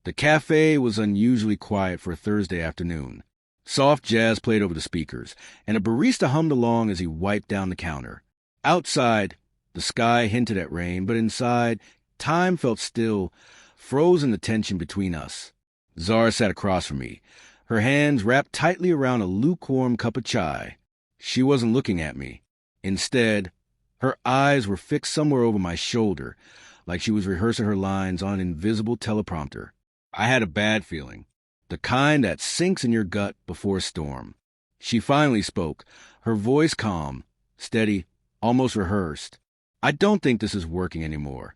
The cafe was unusually quiet for a Thursday afternoon. Soft jazz played over the speakers, and a barista hummed along as he wiped down the counter. Outside, the sky hinted at rain, but inside, time felt still, frozen the tension between us. Zara sat across from me, her hands wrapped tightly around a lukewarm cup of chai. She wasn't looking at me. Instead, her eyes were fixed somewhere over my shoulder, like she was rehearsing her lines on an invisible teleprompter. I had a bad feeling, the kind that sinks in your gut before a storm. She finally spoke, her voice calm, steady, almost rehearsed. "I don't think this is working anymore."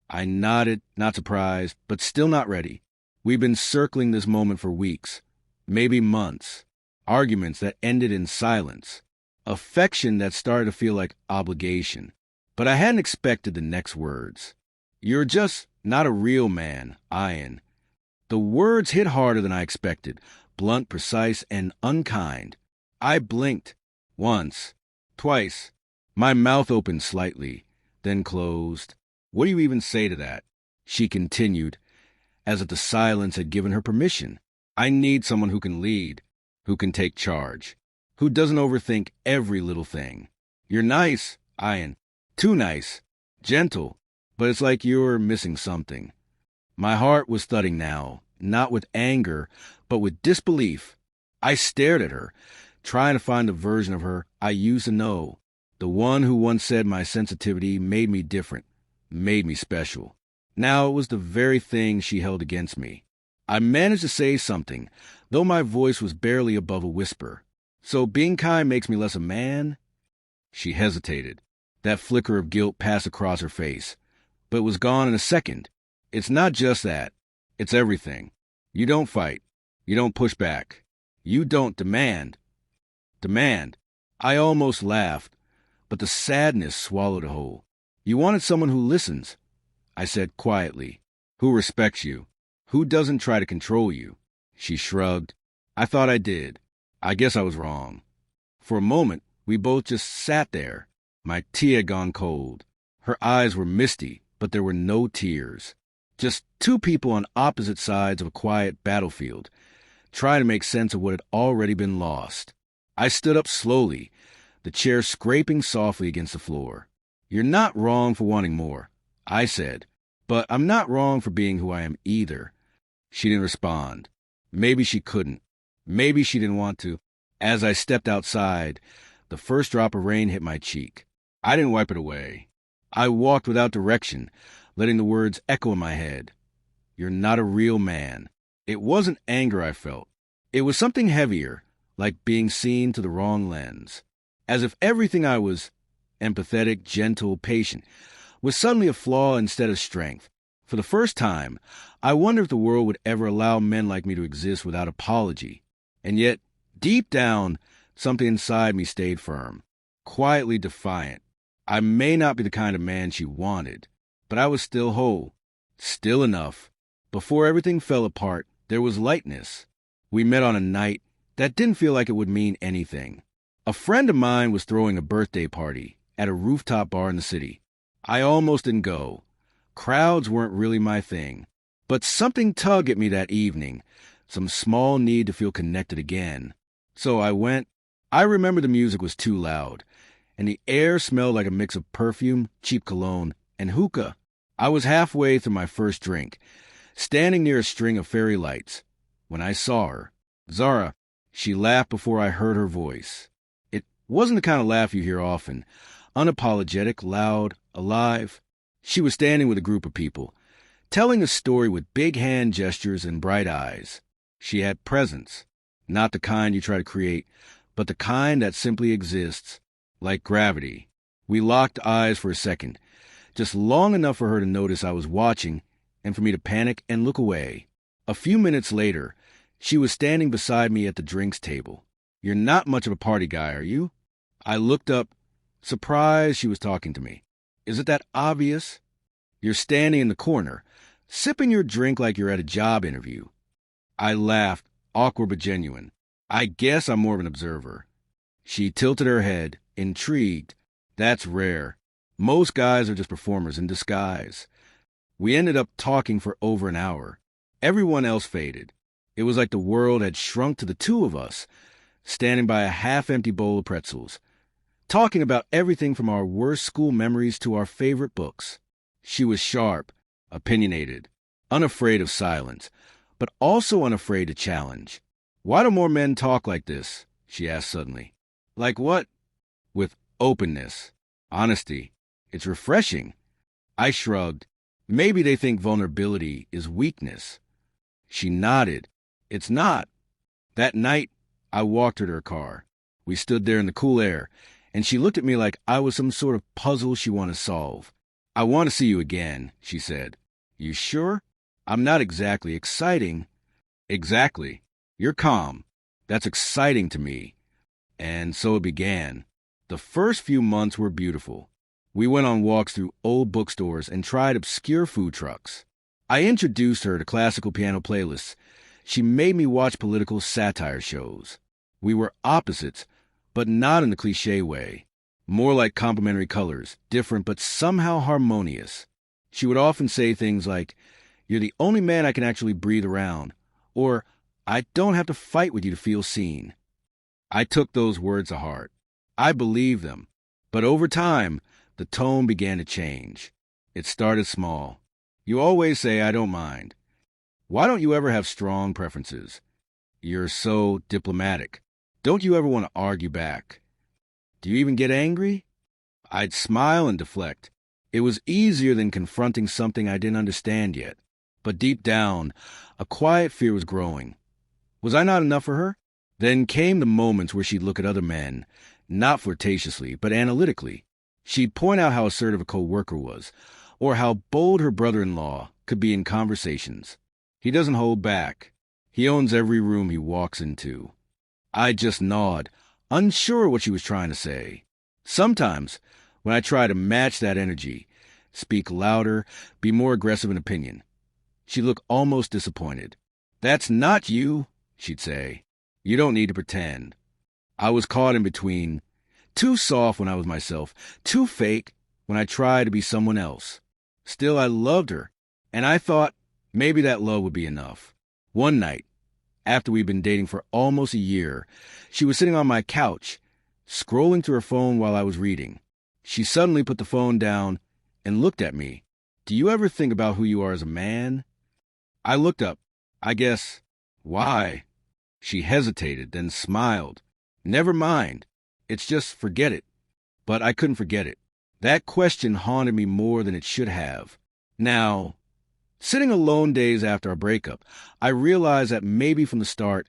I nodded, not surprised, but still not ready. We've been circling this moment for weeks, maybe months. Arguments that ended in silence. Affection that started to feel like obligation. But I hadn't expected the next words. "You're just not a real man, Ayan." The words hit harder than I expected, blunt, precise, and unkind. I blinked. Once. Twice. My mouth opened slightly, then closed. "What do you even say to that?" She continued, as if the silence had given her permission. "I need someone who can lead, who can take charge, who doesn't overthink every little thing. You're nice, Ayan. Too nice. Gentle. But it's like you're missing something." My heart was thudding now, not with anger, but with disbelief. I stared at her, trying to find the version of her I used to know, the one who once said my sensitivity made me different, made me special. Now it was the very thing she held against me. I managed to say something, though my voice was barely above a whisper. "So being kind makes me less a man?" She hesitated. That flicker of guilt passed across her face, but it was gone in a second. "It's not just that. It's everything. You don't fight. You don't push back. You don't demand." Demand. I almost laughed, but the sadness swallowed it whole. "You wanted someone who listens," I said quietly, "who respects you, who doesn't try to control you." She shrugged. "I thought I did. I guess I was wrong." For a moment, we both just sat there. My tea had gone cold. Her eyes were misty, but there were no tears. Just two people on opposite sides of a quiet battlefield, trying to make sense of what had already been lost. I stood up slowly, the chair scraping softly against the floor. "You're not wrong for wanting more," I said, "but I'm not wrong for being who I am either." She didn't respond. Maybe she couldn't. Maybe she didn't want to. As I stepped outside, the first drop of rain hit my cheek. I didn't wipe it away. I walked without direction, letting the words echo in my head. "You're not a real man." It wasn't anger I felt. It was something heavier, like being seen through the wrong lens. As if everything I was, empathetic, gentle, patient, was suddenly a flaw instead of strength. For the first time, I wondered if the world would ever allow men like me to exist without apology. And yet, deep down, something inside me stayed firm, quietly defiant. I may not be the kind of man she wanted, but I was still whole, still enough. Before everything fell apart, there was lightness. We met on a night that didn't feel like it would mean anything. A friend of mine was throwing a birthday party at a rooftop bar in the city. I almost didn't go. Crowds weren't really my thing. But something tugged at me that evening, some small need to feel connected again. So I went. I remember the music was too loud, and the air smelled like a mix of perfume, cheap cologne, and hookah. I was halfway through my first drink, standing near a string of fairy lights, when I saw her. "Zara." She laughed before I heard her voice. It wasn't the kind of laugh you hear often. Unapologetic, loud, alive. She was standing with a group of people, telling a story with big hand gestures and bright eyes. She had presence, not the kind you try to create, but the kind that simply exists, like gravity. We locked eyes for a second, just long enough for her to notice I was watching and for me to panic and look away. A few minutes later, she was standing beside me at the drinks table. "You're not much of a party guy, are you?" I looked up, surprised she was talking to me. "Is it that obvious? You're standing in the corner, sipping your drink like you're at a job interview." I laughed, awkward but genuine. "I guess I'm more of an observer." She tilted her head, intrigued. "That's rare. Most guys are just performers in disguise." We ended up talking for over an hour. Everyone else faded. It was like the world had shrunk to the two of us, standing by a half-empty bowl of pretzels, talking about everything from our worst school memories to our favorite books. She was sharp, opinionated, unafraid of silence, but also unafraid to challenge. "Why do more men talk like this?" she asked suddenly. "Like what?" "With openness, honesty. It's refreshing." I shrugged. "Maybe they think vulnerability is weakness." She nodded. "It's not." That night, I walked her to her car. We stood there in the cool air, and she looked at me like I was some sort of puzzle she wanted to solve. "I want to see you again," she said. "You sure? I'm not exactly exciting." "Exactly. You're calm. That's exciting to me." And so it began. The first few months were beautiful. We went on walks through old bookstores and tried obscure food trucks. I introduced her to classical piano playlists. She made me watch political satire shows. We were opposites, but not in the cliché way. More like complementary colors, different but somehow harmonious. She would often say things like, "You're the only man I can actually breathe around," or "I don't have to fight with you to feel seen." I took those words to heart. I believed them. But over time, the tone began to change. It started small. "You always say I don't mind. Why don't you ever have strong preferences? You're so diplomatic. Don't you ever want to argue back? Do you even get angry?" I'd smile and deflect. It was easier than confronting something I didn't understand yet. But deep down, a quiet fear was growing. Was I not enough for her? Then came the moments where she'd look at other men, not flirtatiously, but analytically. She'd point out how assertive a co-worker was, or how bold her brother-in-law could be in conversations. "He doesn't hold back. He owns every room he walks into." I'd just nod, unsure what she was trying to say. Sometimes, when I tried to match that energy, speak louder, be more aggressive in opinion, she'd look almost disappointed. "That's not you," she'd say. "You don't need to pretend." I was caught in between, too soft when I was myself, too fake when I tried to be someone else. Still, I loved her, and I thought maybe that love would be enough. One night, after we'd been dating for almost a year, she was sitting on my couch, scrolling through her phone while I was reading. She suddenly put the phone down and looked at me. "Do you ever think about who you are as a man?" I looked up. "I guess." "Why?" She hesitated, then smiled. "Never mind. It's just forget it." But I couldn't forget it. That question haunted me more than it should have. Now, sitting alone days after our breakup, I realized that maybe from the start,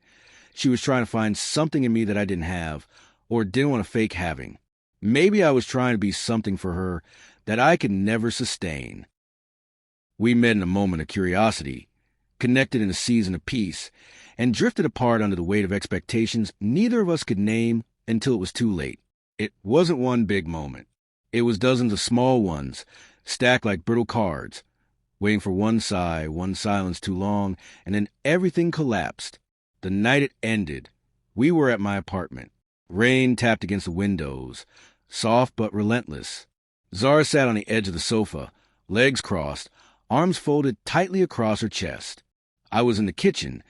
she was trying to find something in me that I didn't have, or didn't want to fake having. Maybe I was trying to be something for her that I could never sustain. We met in a moment of curiosity, connected in a season of peace, and drifted apart under the weight of expectations neither of us could name until it was too late. It wasn't one big moment. It was dozens of small ones, stacked like brittle cards, waiting for one sigh, one silence too long, and then everything collapsed. The night it ended, we were at my apartment. Rain tapped against the windows, soft but relentless. Zara sat on the edge of the sofa, legs crossed, arms folded tightly across her chest. I was in the kitchen,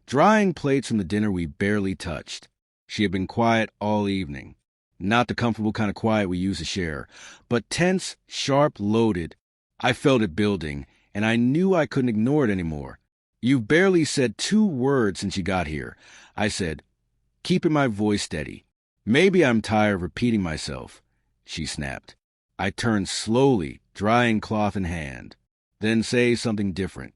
drying plates from the dinner we barely touched. She had been quiet all evening. Not the comfortable kind of quiet we used to share, but tense, sharp, loaded. I felt it building, and I knew I couldn't ignore it anymore. "You've barely said 2 words since you got here," I said, keeping my voice steady. "Maybe I'm tired of repeating myself," she snapped. I turned slowly, drying cloth in hand. "Then say something different."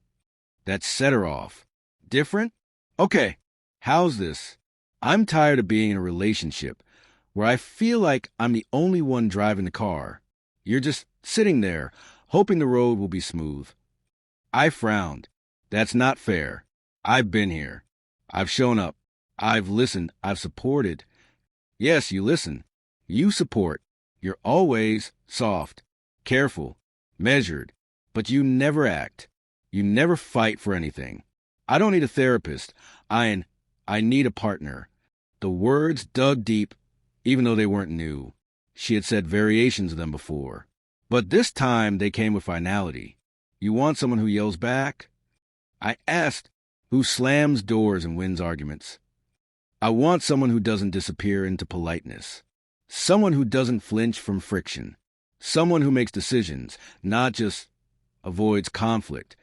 That set her off. "Different? Okay, how's this? I'm tired of being in a relationship where I feel like I'm the only one driving the car. You're just sitting there, hoping the road will be smooth." I frowned. "That's not fair. I've been here. I've shown up. I've listened. I've supported." "Yes, you listen. You support. You're always soft, careful, measured, but you never act. You never fight for anything. I don't need a therapist. I need a partner." The words dug deep, even though they weren't new. She had said variations of them before. But this time they came with finality. "You want someone who yells back?" I asked, who slams doors and wins arguments. I want someone who doesn't disappear into politeness. Someone who doesn't flinch from friction. Someone who makes decisions, not just avoids conflict.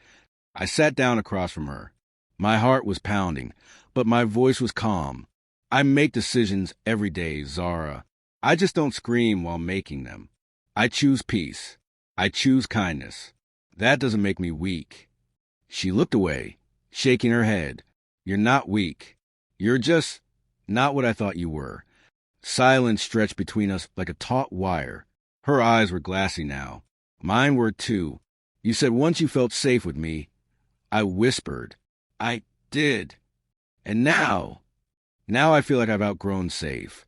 I sat down across from her. My heart was pounding, but my voice was calm. I make decisions every day, Zara. I just don't scream while making them. I choose peace. I choose kindness. That doesn't make me weak. She looked away, shaking her head. You're not weak. You're just not what I thought you were. Silence stretched between us like a taut wire. Her eyes were glassy now. Mine were too. You said once you felt safe with me. I whispered. I did. And now I feel like I've outgrown safe.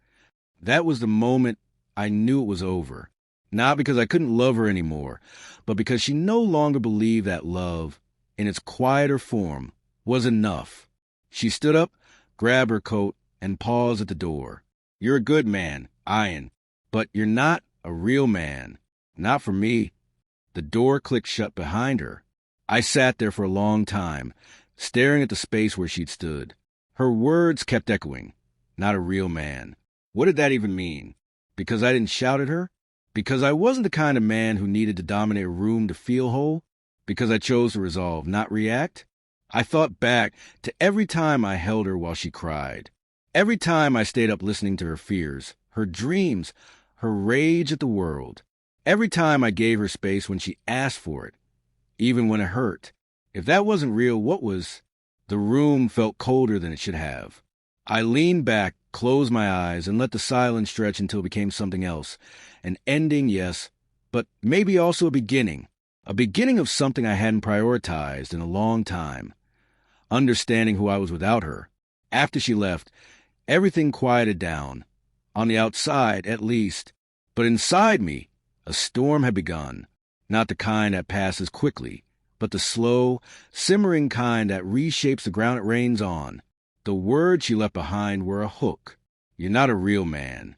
That was the moment I knew it was over. Not because I couldn't love her anymore, but because she no longer believed that love, in its quieter form, was enough. She stood up, grabbed her coat, and paused at the door. You're a good man, Ayan, but you're not a real man. Not for me. The door clicked shut behind her. I sat there for a long time, staring at the space where she'd stood. Her words kept echoing. Not a real man. What did that even mean? Because I didn't shout at her? Because I wasn't the kind of man who needed to dominate a room to feel whole? Because I chose to resolve, not react? I thought back to every time I held her while she cried. Every time I stayed up listening to her fears, her dreams, her rage at the world. Every time I gave her space when she asked for it, even when it hurt. If that wasn't real, what was? The room felt colder than it should have. I leaned back, closed my eyes, and let the silence stretch until it became something else. An ending, yes, but maybe also a beginning. A beginning of something I hadn't prioritized in a long time. Understanding who I was without her. After she left, everything quieted down. On the outside, at least. But inside me, a storm had begun. Not the kind that passes quickly, but the slow, simmering kind that reshapes the ground it rains on. The words she left behind were a hook. You're not a real man.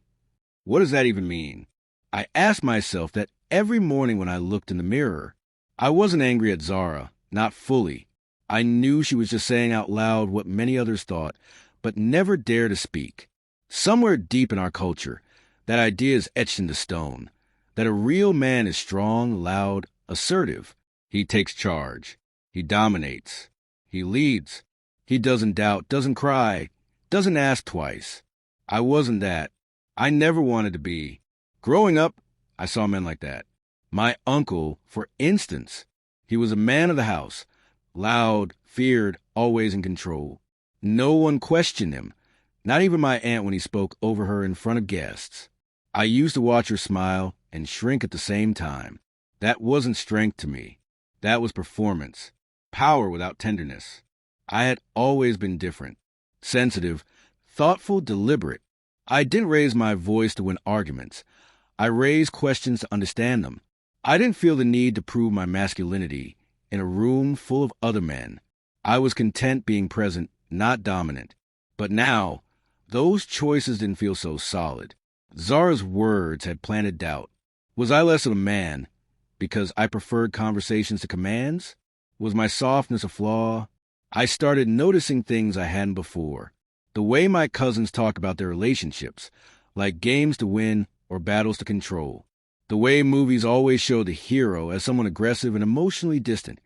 What does that even mean? I asked myself that every morning when I looked in the mirror. I wasn't angry at Zara, not fully. I knew she was just saying out loud what many others thought, but never dared to speak. Somewhere deep in our culture, that idea is etched into stone, that a real man is strong, loud, assertive. He takes charge. He dominates. He leads. He doesn't doubt, doesn't cry, doesn't ask twice. I wasn't that. I never wanted to be. Growing up, I saw men like that. My uncle, for instance, he was a man of the house, loud, feared, always in control. No one questioned him, not even my aunt when he spoke over her in front of guests. I used to watch her smile and shrink at the same time. That wasn't strength to me. That was performance, power without tenderness. I had always been different, sensitive, thoughtful, deliberate. I didn't raise my voice to win arguments. I raised questions to understand them. I didn't feel the need to prove my masculinity in a room full of other men. I was content being present, not dominant. But now, those choices didn't feel so solid. Zara's words had planted doubt. Was I less of a man because I preferred conversations to commands? Was my softness a flaw? I started noticing things I hadn't before. The way my cousins talk about their relationships, like games to win or battles to control. The way movies always show the hero as someone aggressive and emotionally distant,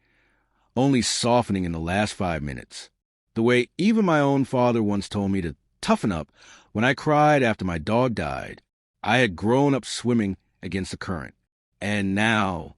only softening in the last 5 minutes. The way even my own father once told me to toughen up when I cried after my dog died. I had grown up swimming against the current. And now,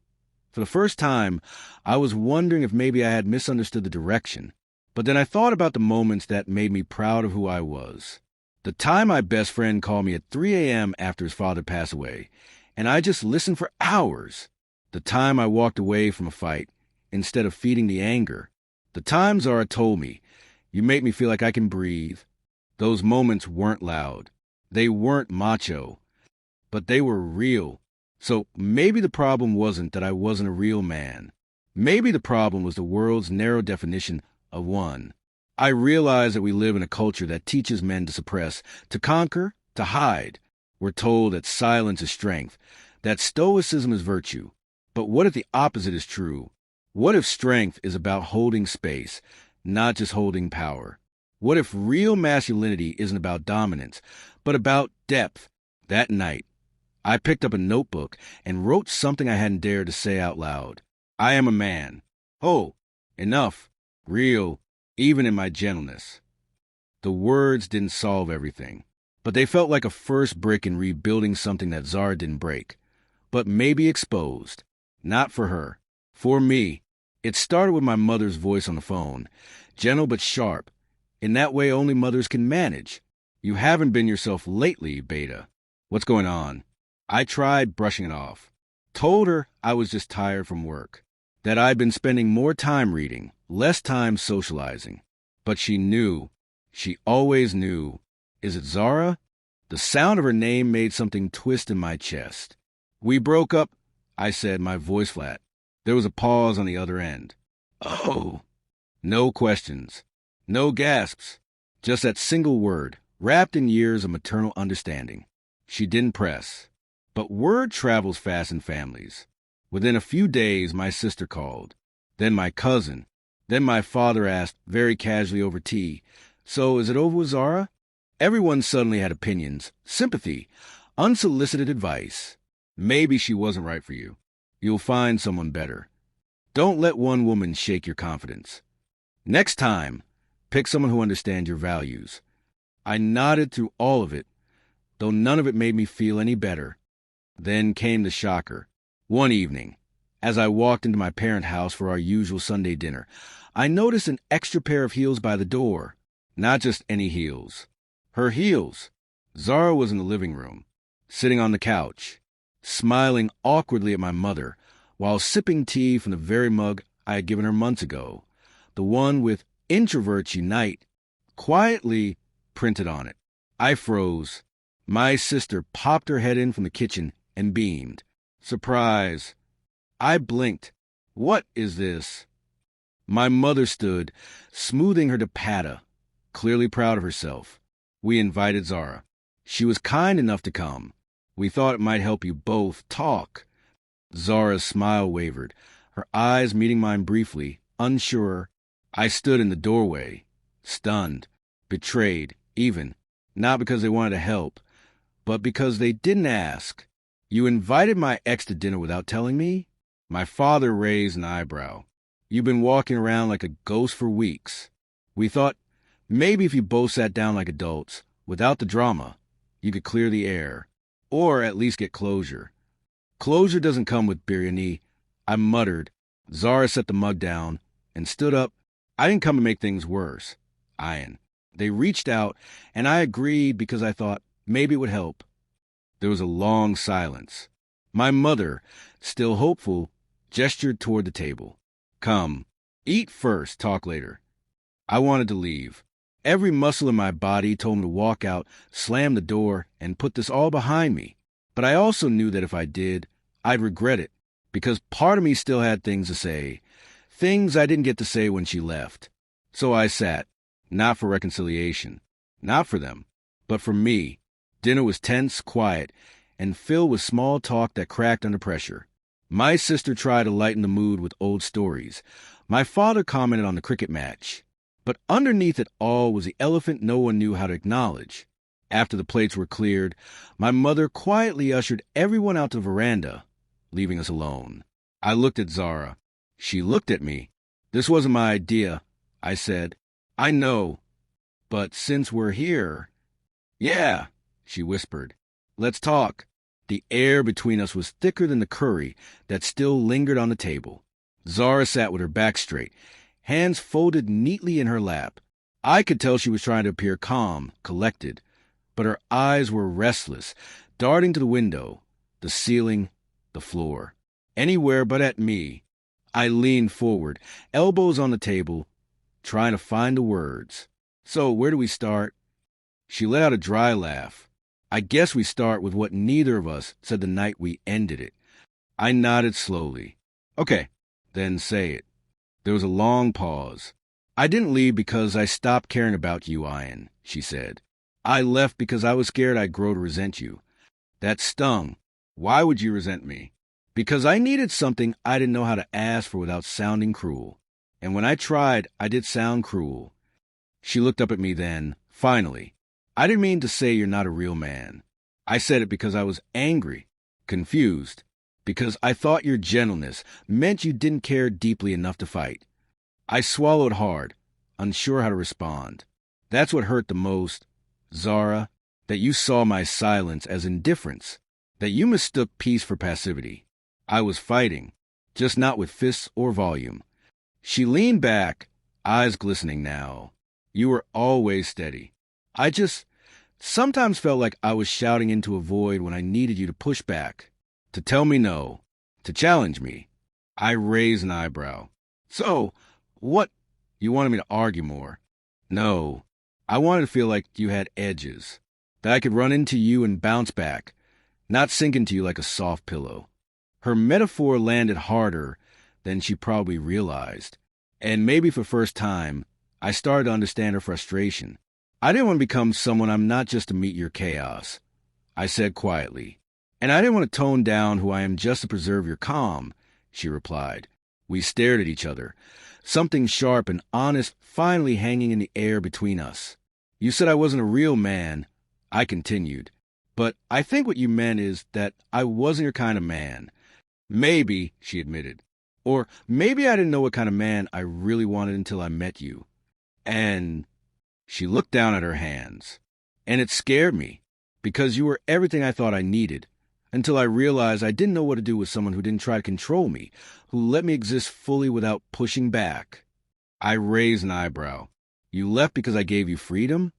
for the first time, I was wondering if maybe I had misunderstood the direction. But then I thought about the moments that made me proud of who I was. The time my best friend called me at 3 a.m. after his father passed away, and I just listened for hours. The time I walked away from a fight instead of feeding the anger. The time Zara told me, you make me feel like I can breathe. Those moments weren't loud. They weren't macho. But they were real. So maybe the problem wasn't that I wasn't a real man. Maybe the problem was the world's narrow definition of one. I realize that we live in a culture that teaches men to suppress, to conquer, to hide. We're told that silence is strength, that stoicism is virtue. But what if the opposite is true? What if strength is about holding space, not just holding power? What if real masculinity isn't about dominance, but about depth? That night, I picked up a notebook and wrote something I hadn't dared to say out loud. I am a man. Oh, enough. Real, even in my gentleness. The words didn't solve everything, but they felt like a first brick in rebuilding something that Zara didn't break, but maybe exposed. Not for her. For me. It started with my mother's voice on the phone, gentle but sharp. In that way only mothers can manage. You haven't been yourself lately, Beta. What's going on? I tried brushing it off. Told her I was just tired from work, that I'd been spending more time reading, less time socializing. But she knew. She always knew. Is it Zara? The sound of her name made something twist in my chest. We broke up, I said, my voice flat. There was a pause on the other end. Oh. No questions. No gasps. Just that single word, wrapped in years of maternal understanding. She didn't press. But word travels fast in families. Within a few days, my sister called. Then my cousin. Then my father asked, very casually over tea, "So is it over with Zara?" Everyone suddenly had opinions, sympathy, unsolicited advice. Maybe she wasn't right for you. You'll find someone better. Don't let one woman shake your confidence. Next time, pick someone who understands your values. I nodded through all of it, though none of it made me feel any better. Then came the shocker. One evening, as I walked into my parent house for our usual Sunday dinner, I noticed an extra pair of heels by the door. Not just any heels. Her heels. Zara was in the living room, sitting on the couch, smiling awkwardly at my mother, while sipping tea from the very mug I had given her months ago, the one with "Introverts Unite" quietly printed on it. I froze. My sister popped her head in from the kitchen and beamed. Surprise. I blinked. What is this? My mother stood, smoothing her dupatta, clearly proud of herself. We invited Zara. She was kind enough to come. We thought it might help you both talk. Zara's smile wavered, her eyes meeting mine briefly, unsure. I stood in the doorway, stunned, betrayed, even, not because they wanted to help, but because they didn't ask. You invited my ex to dinner without telling me? My father raised an eyebrow. You've been walking around like a ghost for weeks. We thought maybe if you both sat down like adults, without the drama, you could clear the air, or at least get closure. Closure doesn't come with biryani, I muttered. Zara set the mug down and stood up. I didn't come to make things worse. Ayan. They reached out, and I agreed because I thought maybe it would help. There was a long silence. My mother, still hopeful, gestured toward the table. Come, eat first, talk later. I wanted to leave. Every muscle in my body told me to walk out, slam the door, and put this all behind me. But I also knew that if I did, I'd regret it, because part of me still had things to say, things I didn't get to say when she left. So I sat, not for reconciliation, not for them, but for me. Dinner was tense, quiet, and filled with small talk that cracked under pressure. My sister tried to lighten the mood with old stories. My father commented on the cricket match. But underneath it all was the elephant no one knew how to acknowledge. After the plates were cleared, my mother quietly ushered everyone out to the veranda, leaving us alone. I looked at Zara. She looked at me. This wasn't my idea, I said. I know. But since we're here... Yeah, she whispered. Let's talk. The air between us was thicker than the curry that still lingered on the table. Zara sat with her back straight, hands folded neatly in her lap. I could tell she was trying to appear calm, collected, but her eyes were restless, darting to the window, the ceiling, the floor, anywhere but at me. I leaned forward, elbows on the table, trying to find the words. So, where do we start? She let out a dry laugh. I guess we start with what neither of us said the night we ended it. I nodded slowly. Okay, then say it. There was a long pause. I didn't leave because I stopped caring about you, Ayan, she said. I left because I was scared I'd grow to resent you. That stung. Why would you resent me? Because I needed something I didn't know how to ask for without sounding cruel. And when I tried, I did sound cruel. She looked up at me then, finally. I didn't mean to say you're not a real man. I said it because I was angry, confused, because I thought your gentleness meant you didn't care deeply enough to fight. I swallowed hard, unsure how to respond. That's what hurt the most, Zara, that you saw my silence as indifference, that you mistook peace for passivity. I was fighting, just not with fists or volume. She leaned back, eyes glistening now. You were always steady. I just sometimes felt like I was shouting into a void when I needed you to push back, to tell me no, to challenge me. I raised an eyebrow. So, what? You wanted me to argue more? No. I wanted to feel like you had edges, that I could run into you and bounce back, not sink into you like a soft pillow. Her metaphor landed harder than she probably realized, and maybe for the first time, I started to understand her frustration. I didn't want to become someone I'm not just to meet your chaos, I said quietly. And I didn't want to tone down who I am just to preserve your calm, she replied. We stared at each other, something sharp and honest finally hanging in the air between us. You said I wasn't a real man, I continued, but I think what you meant is that I wasn't your kind of man. Maybe, she admitted. Or maybe I didn't know what kind of man I really wanted until I met you. And she looked down at her hands. And it scared me, because you were everything I thought I needed, until I realized I didn't know what to do with someone who didn't try to control me, who let me exist fully without pushing back. I raised an eyebrow. You left because I gave you freedom?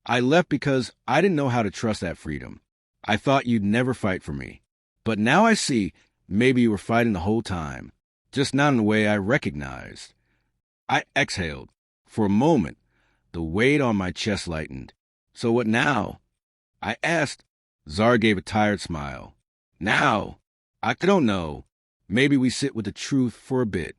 I left because I didn't know how to trust that freedom. I thought you'd never fight for me. But now I see maybe you were fighting the whole time, just not in a way I recognized. I exhaled. For a moment, the weight on my chest lightened. So what now? I asked. Zara gave a tired smile. Now? I don't know. Maybe we sit with the truth for a bit.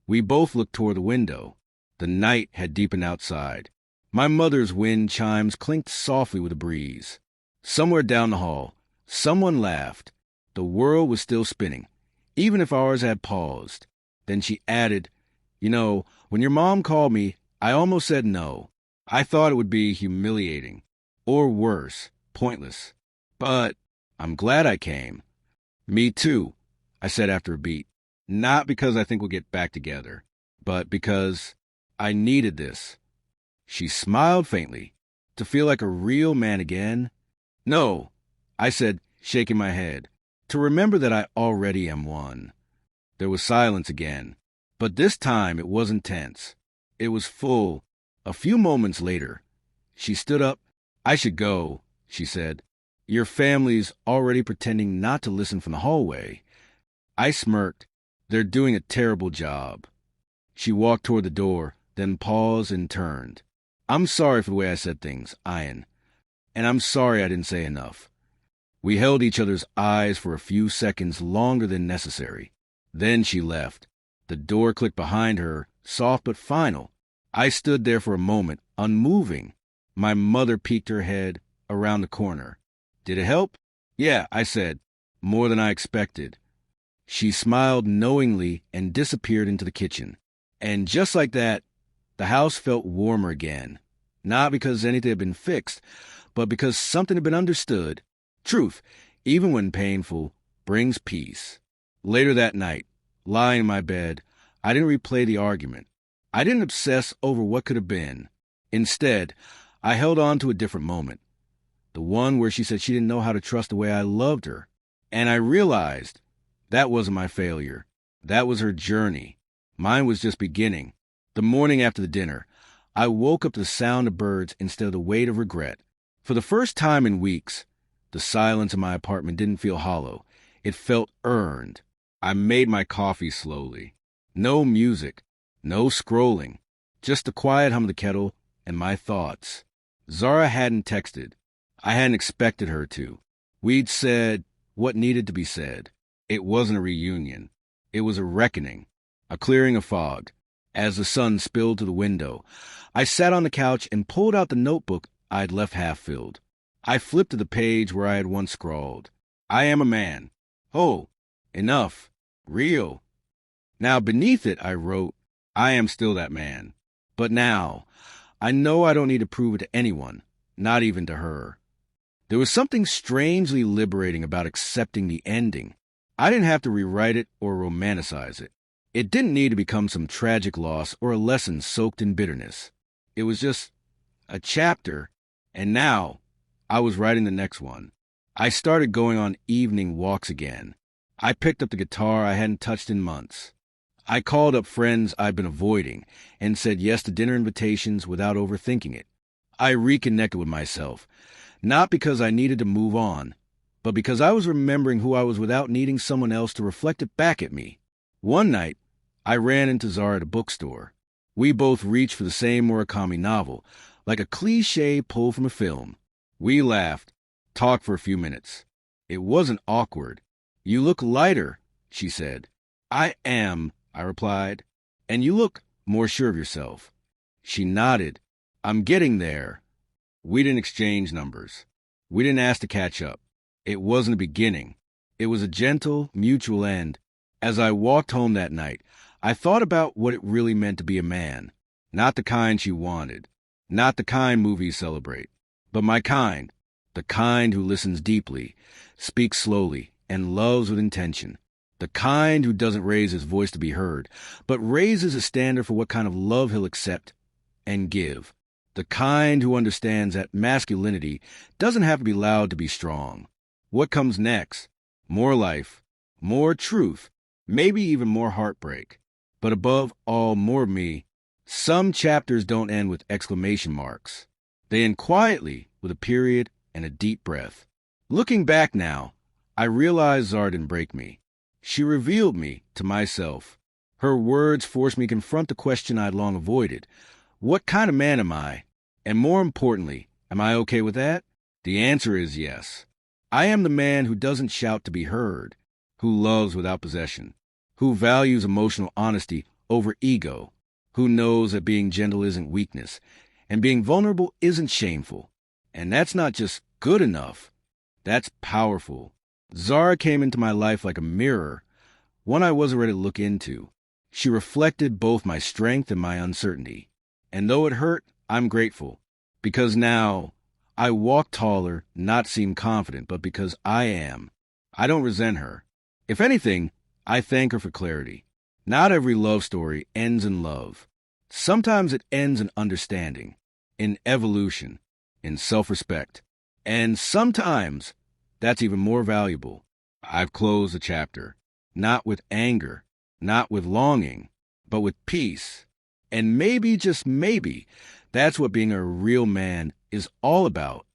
We both looked toward the window. The night had deepened outside. My mother's wind chimes clinked softly with a breeze. Somewhere down the hall, someone laughed. The world was still spinning, even if ours had paused. Then she added, You know, when your mom called me, I almost said no. I thought it would be humiliating. Or worse, pointless. But I'm glad I came. Me too, I said after a beat. Not because I think we'll get back together, but because I needed this. She smiled faintly. To feel like a real man again? No, I said, shaking my head. To remember that I already am one. There was silence again. But this time it wasn't tense. It was full. A few moments later, she stood up. I should go, she said. Your family's already pretending not to listen from the hallway. I smirked. They're doing a terrible job. She walked toward the door, then paused and turned. I'm sorry for the way I said things, Ayan. And I'm sorry I didn't say enough. We held each other's eyes for a few seconds longer than necessary. Then she left. The door clicked behind her, soft but final. I stood there for a moment, unmoving. My mother peeked her head around the corner. Did it help? Yeah, I said, more than I expected. She smiled knowingly and disappeared into the kitchen. And just like that, the house felt warmer again. Not because anything had been fixed, but because something had been understood. Truth, even when painful, brings peace. Later that night, lying in my bed, I didn't replay the argument. I didn't obsess over what could have been. Instead, I held on to a different moment. The one where she said she didn't know how to trust the way I loved her. And I realized that wasn't my failure. That was her journey. Mine was just beginning. The morning after the dinner, I woke up to the sound of birds instead of the weight of regret. For the first time in weeks, the silence in my apartment didn't feel hollow. It felt earned. I made my coffee slowly. No music, no scrolling, just the quiet hum of the kettle and my thoughts. Zara hadn't texted. I hadn't expected her to. We'd said what needed to be said. It wasn't a reunion. It was a reckoning, a clearing of fog. As the sun spilled to the window, I sat on the couch and pulled out the notebook I'd left half-filled. I flipped to the page where I had once scrawled, I am a man. Oh, Enough. Real. Now, beneath it, I wrote, I am still that man. But now, I know I don't need to prove it to anyone, not even to her. There was something strangely liberating about accepting the ending. I didn't have to rewrite it or romanticize it. It didn't need to become some tragic loss or a lesson soaked in bitterness. It was just a chapter, and now I was writing the next one. I started going on evening walks again. I picked up the guitar I hadn't touched in months. I called up friends I'd been avoiding and said yes to dinner invitations without overthinking it. I reconnected with myself, not because I needed to move on, but because I was remembering who I was without needing someone else to reflect it back at me. One night, I ran into Zara at a bookstore. We both reached for the same Murakami novel, like a cliché pulled from a film. We laughed, talked for a few minutes. It wasn't awkward. You look lighter, she said. I am, I replied. And you look more sure of yourself. She nodded. I'm getting there. We didn't exchange numbers. We didn't ask to catch up. It wasn't a beginning. It was a gentle, mutual end. As I walked home that night, I thought about what it really meant to be a man. Not the kind she wanted. Not the kind movies celebrate. But my kind. The kind who listens deeply, speaks slowly, and loves with intention. The kind who doesn't raise his voice to be heard, but raises a standard for what kind of love he'll accept and give. The kind who understands that masculinity doesn't have to be loud to be strong. What comes next? More life, more truth, maybe even more heartbreak. But above all, more of me. Some chapters don't end with exclamation marks. They end quietly with a period and a deep breath. Looking back now, I realize Zara didn't break me. She revealed me to myself. Her words forced me to confront the question I'd long avoided. What kind of man am I? And more importantly, am I okay with that? The answer is yes. I am the man who doesn't shout to be heard, who loves without possession, who values emotional honesty over ego, who knows that being gentle isn't weakness, and being vulnerable isn't shameful. And that's not just good enough, that's powerful. Zara came into my life like a mirror, one I wasn't ready to look into. She reflected both my strength and my uncertainty. And though it hurt, I'm grateful, because now I walk taller, not seem confident, but because I am. I don't resent her. If anything, I thank her for clarity. Not every love story ends in love. Sometimes it ends in understanding, in evolution, in self-respect. And sometimes that's even more valuable. I've closed the chapter, not with anger, not with longing, but with peace. And maybe, just maybe, that's what being a real man is all about.